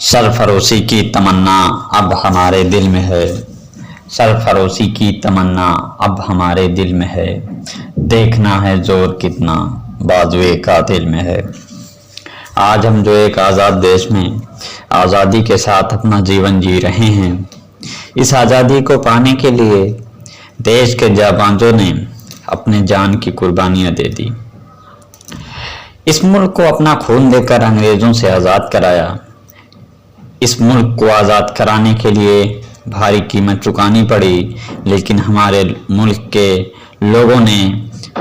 सरफरोशी की तमन्ना अब हमारे दिल में है। सरफरोशी की तमन्ना अब हमारे दिल में है। देखना है जोर कितना बाजुए कातिल में है। आज हम जो एक आज़ाद देश में आज़ादी के साथ अपना जीवन जी रहे हैं, इस आज़ादी को पाने के लिए देश के जाबांजों ने अपने जान की कुर्बानियां दे दी। इस मुल्क को अपना खून देकर अंग्रेजों से आज़ाद कराया। इस मुल्क को आज़ाद कराने के लिए भारी कीमत चुकानी पड़ी, लेकिन हमारे मुल्क के लोगों ने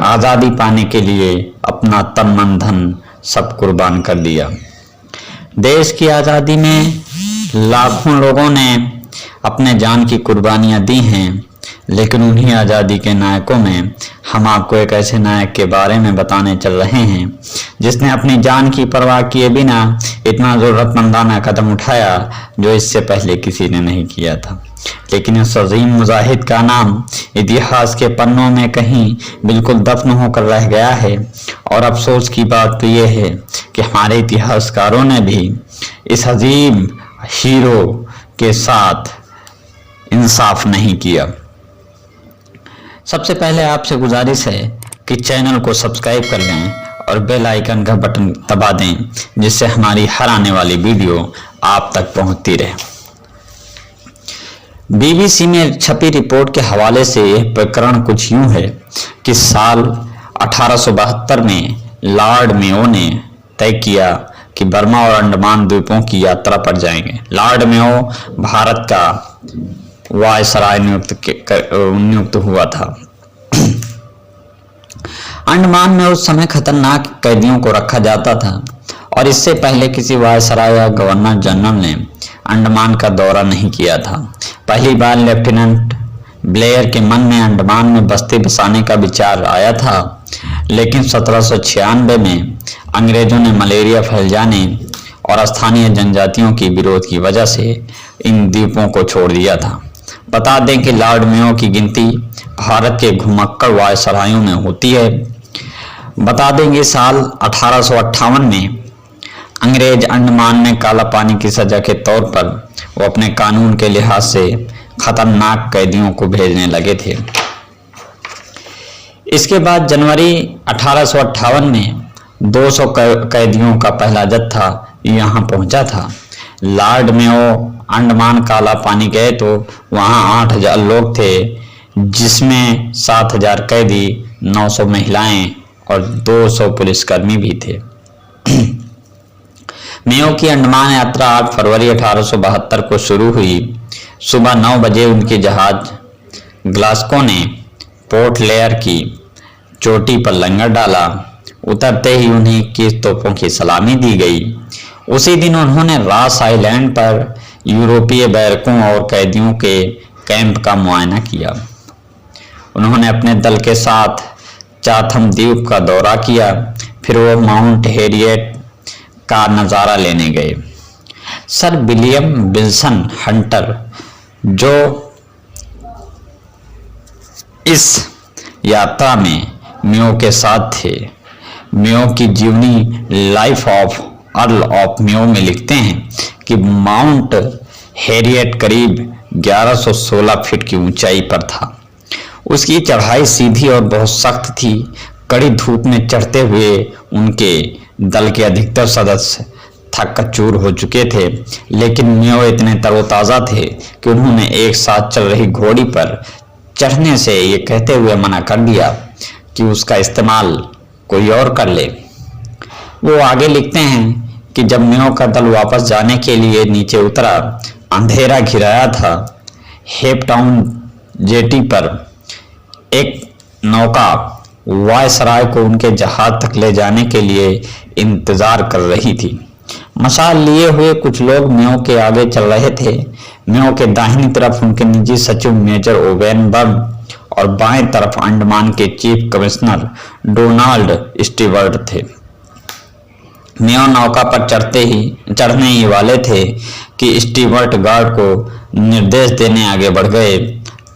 आज़ादी पाने के लिए अपना तन मन धन सब कुर्बान कर दिया। देश की आज़ादी में लाखों लोगों ने अपने जान की कुर्बानियां दी हैं, लेकिन उन्हीं आज़ादी के नायकों में हम आपको एक ऐसे नायक के बारे में बताने चल रहे हैं जिसने अपनी जान की परवाह किए बिना इतना ज़रूरतमंदाना कदम उठाया जो इससे पहले किसी ने नहीं किया था। लेकिन इस अजीम मुजाहिद का नाम इतिहास के पन्नों में कहीं बिल्कुल दफन होकर रह गया है। और अफसोस की बात तो यह है कि हमारे इतिहासकारों ने भी इस अजीम हीरो के साथ इंसाफ नहीं किया। सबसे पहले आपसे गुजारिश है कि चैनल को सब्सक्राइब कर लें और बेल आइकन का बटन दबा दें, जिससे हमारी हर आने वाली वीडियो आप तक पहुंचती रहे। बीबीसी में छपी रिपोर्ट के हवाले से यह प्रकरण कुछ यूं है कि साल 1872 में लॉर्ड मेयो ने तय किया कि बर्मा और अंडमान द्वीपों की यात्रा पर जाएंगे। लॉर्ड मेयो भारत का वायसराय नियुक्त हुआ था। अंडमान में उस समय खतरनाक कैदियों को रखा जाता था और इससे पहले किसी वायसराय या गवर्नर जनरल ने अंडमान का दौरा नहीं किया था। पहली बार लेफ्टिनेंट ब्लेयर के मन में अंडमान में बस्ती बसाने का विचार आया था, लेकिन 1796 में अंग्रेजों ने मलेरिया फैल जाने और स्थानीय जनजातियों की विरोध की वजह से इन द्वीपों को छोड़ दिया था। बता दें कि लॉर्ड मेयो की गिनती भारत के घुमक्कड़ वायसरायों में होती है। बता देंगे साल 1858 में अंग्रेज अंडमान में काला पानी की सजा के तौर पर वो अपने कानून के लिहाज से खतरनाक कैदियों को भेजने लगे थे। इसके बाद जनवरी 1858 में 200 कैदियों का पहला जत्था यहाँ पहुंचा था। लॉर्ड मेयो अंडमान काला पानी गए तो वहां 8000 लोग थे, जिसमें 7000 कैदी, 900 महिलाएं और 200 पुलिसकर्मी भी थे। मेयो की अंडमान यात्रा 8 फरवरी 1872 को शुरू हुई। सुबह 9 बजे उनके जहाज ग्लास्को ने पोर्ट ब्लेयर की चोटी पर लंगर डाला। उतरते ही उन्हें 21 तोपों की सलामी दी गई। उसी दिन उन्होंने रास आइलैंड पर यूरोपीय बैरकों और कैदियों के कैंप का मुआयना किया। उन्होंने अपने दल के साथ चाथम द्वीप का दौरा किया। फिर वो माउंट हैरियट का नज़ारा लेने गए। सर विलियम विल्सन हंटर, जो इस यात्रा में मेयो के साथ थे, मेयो की जीवनी life of earl of Mayo में लिखते हैं कि माउंट हैरियट करीब 1116 फीट की ऊंचाई पर था। उसकी चढ़ाई सीधी और बहुत सख्त थी। कड़ी धूप में चढ़ते हुए उनके दल के अधिकतर सदस्य थक्का-चूर हो चुके थे, लेकिन मेयो इतने तरोताज़ा थे कि उन्होंने एक साथ चल रही घोड़ी पर चढ़ने से ये कहते हुए मना कर दिया कि उसका इस्तेमाल कोई और कर ले। वो आगे लिखते हैं कि जब मेयो का दल वापस जाने के लिए नीचे उतरा, अंधेरा घिराया था। हेप टाउन जेटी पर एक नौका वायसराय को उनके जहाज तक ले जाने के लिए इंतजार कर रही थी। मशाल लिए हुए कुछ लोग मेयो के आगे चल रहे थे। मेयो के दाहिनी तरफ उनके निजी सचिव मेजर ओवेन बर्न और बाएं तरफ अंडमान के चीफ कमिश्नर डोनाल्ड स्टीवर्ट थे। मेयो नौका पर चढ़ने ही वाले थे कि स्टीवर्ट गार्ड को निर्देश देने आगे बढ़ गए।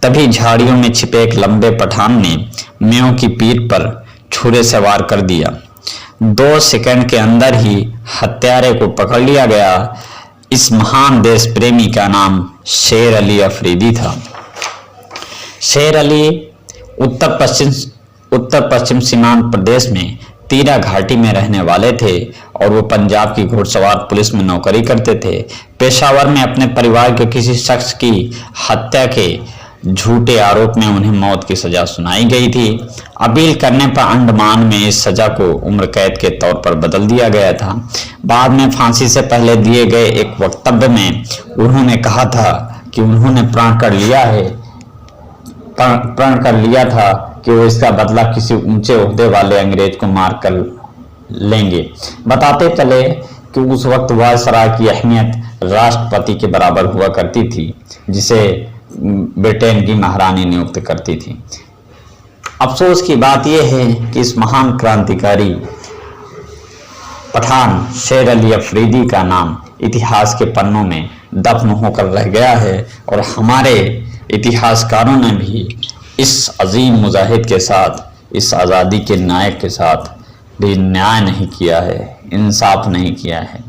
तभी झाड़ियों में छिपे एक लंबे पठान ने मेयो की पीठ पर छुरे से वार कर दिया। 2 सेकंड के अंदर ही हत्यारे को पकड़ लिया गया। इस महान देश प्रेमी का नाम शेर अली अफरीदी था। शेर अली उत्तर पश्चिम सीमांत प्रदेश में तीरा घाटी में रहने वाले थे और वो पंजाब की घुड़सवार पुलिस में नौकरी करते थे। पेशावर में अपने परिवार के किसी शख्स की हत्या के झूठे आरोप में उन्हें मौत की सजा सुनाई गई थी। अपील करने पर अंडमान में इस सजा को उम्र कैद के तौर पर बदल दिया गया था। बाद में फांसी से पहले दिए गए एक वक्तव्य में उन्होंने कहा था कि उन्होंने प्रण कर लिया था कि वो इसका बदला किसी ऊंचे ओहदे वाले अंग्रेज को मार कर लेंगे। बताते चले कि उस वक्त वायसराय की अहमियत राष्ट्रपति के बराबर हुआ करती थी, जिसे ब्रिटेन की महारानी नियुक्त करती थी। अफसोस की बात यह है कि इस महान क्रांतिकारी पठान शेर अली अफरीदी का नाम इतिहास के पन्नों में दफन होकर रह गया है और हमारे इतिहासकारों ने भी इस अजीम मुजाहिद के साथ, इस आज़ादी के नायक के साथ भी न्याय नहीं किया है, इंसाफ नहीं किया है।